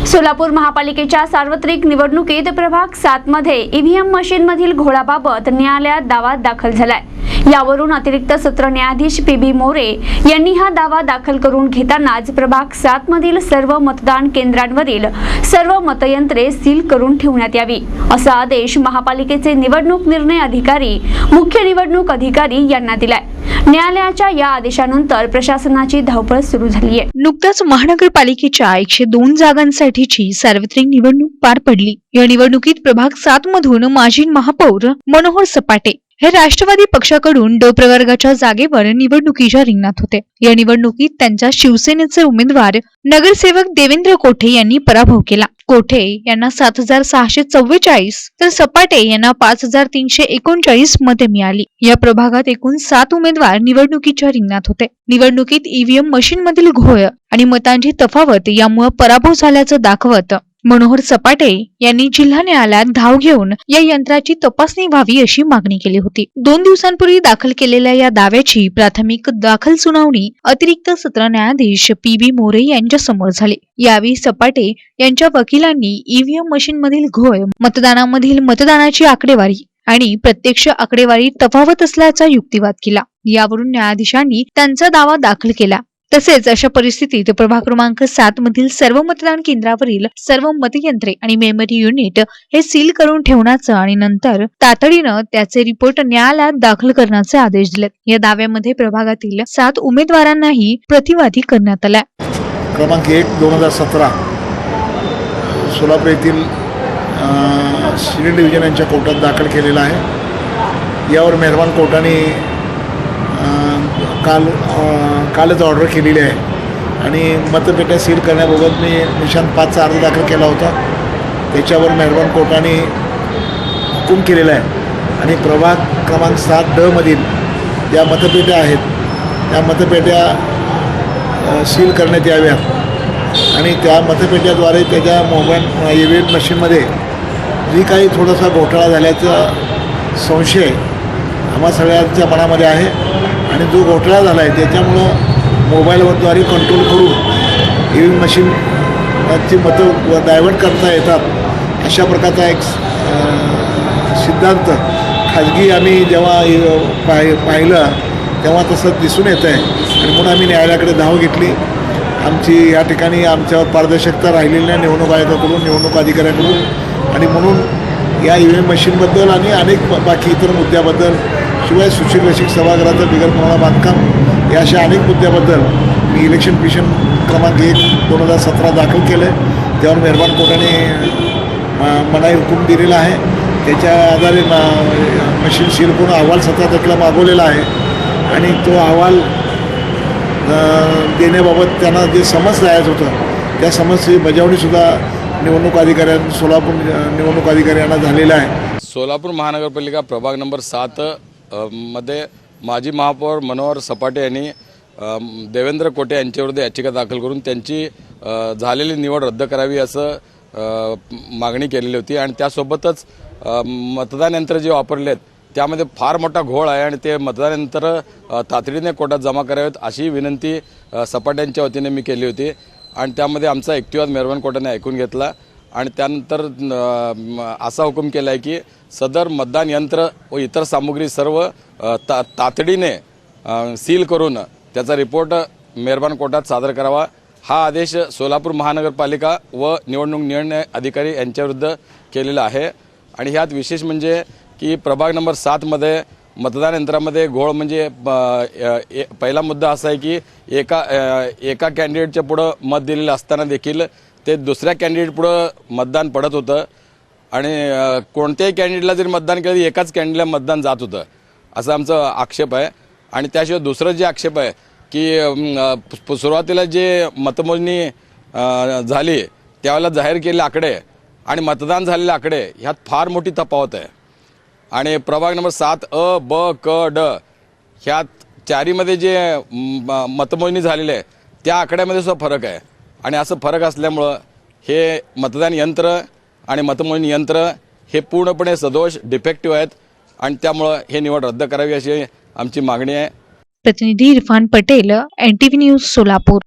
सोलापूर महापालिकेच्या सार्वत्रिक निवडणुकीत प्रभाग 7 मध्ये ईव्हीएम मशीनमधील घोळाबाबत न्यायालयात दावा दाखल झालाय। यावरून अतिरिक्त सत्र न्यायाधीश पी.बी. मोरे यांनी हा दावा दाखल करून घेतानाच प्रभाग 7 मधील सर्व मतदान केंद्रांवरील सर्व मतयंत्रे सील करून ठेवण्यात यावी असा आदेश महापालिकेचे निवडणूक निर्णय अधिकारी मुख्य निवडणूक अधिकारी यांना दिलाय। न्यायालयाच्या या आदेशानंतर प्रशासनाची धावपळ सुरू झाली आहे। नुकताच महानगरपालिकेच्या 102 जागांसाठीची सार्वत्रिक निवडणूक पार पडली। या निवडणुकीत प्रभाग 7 मधून माजी महापौर मनोहर सपाटे हे राष्ट्रवादी पक्षाकडून ड प्रवर्गाच्या जागेवर निवडणुकीच्या रिंगणात होते। या निवडणुकीत त्यांचा शिवसेनेचे उमेदवार नगरसेवक देवेंद्र कोठे यांनी पराभव केला। कोठे यांना 7644 तर सपाटे यांना 5339 मते मिळाली। या प्रभागात एकूण 7 उमेदवार निवडणुकीच्या रिंगणात होते। निवडणुकीत ईव्हीएम मशीन मधील घोळ आणि मतांची तफावत यामुळे पराभव झाल्याचं दाखवत मनोहर सपाटे यांनी जिल्हा न्यायालयात धाव घेऊन या यंत्राची तपासणी व्हावी अशी मागणी केली होती। 2 दिवसांपूर्वी दाखल केलेल्या या दाव्याची प्राथमिक दाखल सुनावणी अतिरिक्त सत्र न्यायाधीश पी.बी. मोरे यांच्या समोर झाली। यावेळी सपाटे यांच्या वकिलांनी ईव्हीएम मशीन मधील घोळ, मतदानामधील मतदानाची आकडेवारी आणि प्रत्यक्ष आकडेवारी तफावत असल्याचा युक्तिवाद केला। यावरून न्यायाधीशांनी त्यांचा दावा दाखल केला। तसेच अशा परिस्थितीत प्रभाग क्रमांक 7 मधील सर्व मतदान केंद्रावरील सर्व मतयंत्रे आणि मेमरी युनिट हे सील करून ठेवण्याचं आणि नंतर तातडीनं त्याचे रिपोर्ट न्यायालयात दाखल करण्याचे आदेश दिलेत। या दाव्यामध्ये प्रभागातील 7 उमेदवारांनाही प्रतिवादी करण्यात आला। क्रमांक 1 2017 सोलापूर येथील सिव्हिल डिव्हिजन यांच्या कोर्टात दाखल केलेला आहे। यावर मेहरबान कोर्टाने कालच ऑर्डर केलेली आहे आणि मतपेट्या सील करण्याबाबत मी निशांत 5चा अर्ज दाखल केला होता। त्याच्यावर मेहरबान कोर्टाने हुकूम केलेला आहे आणि प्रभाग क्रमांक 7D मधील ज्या मतपेट्या आहेत त्या मतपेट्या सील करण्यात याव्यात आणि त्या मतपेट्याद्वारे त्याच्या मोबाईल ईव्हीएम मशीनमध्ये जी काही थोडासा घोटाळा झाल्याचा संशय आम्हा सगळ्यांच्या मनामध्ये आहे आणि जो घोटाळा झाला आहे त्याच्यामुळं मोबाईलद्वारे कंट्रोल करून ईव्हीएम मशीनची मतं डायव्हर्ट करता येतात अशा प्रकारचा एक सिद्धांत खाजगी आम्ही जेव्हा पाहिलं तेव्हा तसं दिसून येतं आहे आणि म्हणून आम्ही न्यायालयाकडे धाव घेतली। आमची या ठिकाणी आमच्यावर पारदर्शकता राहिलेली नाही निवडणूक आयोगाकडून, निवडणूक अधिकाऱ्याकडून आणि म्हणून या ईव्हीएम मशीनबद्दल आणि अनेक बाकी इतर मुद्द्याबद्दल शिवाय सुशिक्षित सभागृहाचं बिगर परवाना बांधकाम या अशा अनेक मुद्द्याबद्दल मी इलेक्शन पिटिशन क्रमांक 1 2017 दाखल केलं आहे। त्यावर मेहरबान कोर्टाने मनाई हुकूम दिलेला आहे। त्याच्या आधारे मशीन सील करून अहवाल 17 तारखेला मागवलेला आहे आणि तो अहवाल देण्याबाबत त्यांना जे समज जायचं होतं त्या समजची बजावणीसुद्धा निवडणूक अधिकाऱ्यांनी सोलापूर निवडणूक अधिकाऱ्यांना झालेला आहे। सोलापूर महानगरपालिका प्रभाग नंबर 7 मध्ये माजी महापौर मनोहर सपाटे यांनी देवेंद्र कोठे यांच्याविरुद्ध याचिका दाखल करून त्यांची झालेली निवड रद्द करावी असं मागणी केलेली होती आणि त्यासोबतच मतदान यंत्र जे वापरले आहेत त्यामध्ये फार मोठा घोळ आहे आणि ते मतदान यंत्र तातडीने कोर्टात जमा करावेत अशी विनंती सपाट्यांच्या वतीने मी केली होती आणि त्यामध्ये आमचा युक्तिवाद मेहरबान कोर्टाने ऐकून घेतला आणि त्यानंतर असा हुकूम केला आहे की सदर मतदान यंत्र व इतर सामुग्री सर्व तातडीने सील करून त्याचा रिपोर्ट मेहरबान कोर्टात सादर करावा। हा आदेश सोलापूर महानगरपालिका व निवडणूक निर्णय अधिकारी यांच्याविरुद्ध केलेला आहे आणि ह्यात विशेष म्हणजे की प्रभाग नंबर 7 मध्ये मतदान यंत्रामध्ये घोळ म्हणजे पहिला मुद्दा असा आहे की एका कॅन्डिडेटच्या पुढं मत दिलेलं असताना देखील ते दुसऱ्या कॅन्डिडेट पुढं मतदान पडत होतं आणि कोणत्याही कॅन्डिडेटला जरी मतदान केलं तरी एकाच कॅन्डिडेटला मतदान जात होतं असं आमचा आक्षेप आहे। आणि त्याशिवाय दुसरं जे आक्षेप आहे की सुरुवातीला जे मतमोजणी झाली त्यावेळेला जाहीर केलेले आकडे आणि मतदान झालेले आकडे ह्यात फार मोठी तफावत आहे आणि प्रभाग number 7A, B, K, D ह्यात चारीमध्ये जे मतमोजणी झालेली आहे त्या आकड्यामध्ये सुद्धा फरक आहे आणि असं फरक असल्यामुळं हे मतदान यंत्र आणि मतमोजणी यंत्र हे पूर्णपणे सदोष डिफेक्टिव्ह आहेत आणि त्यामुळं हे निवड रद्द करावी अशी आमची मागणी आहे। प्रतिनिधी इरफान पटेल, NTV न्यूज सोलापूर।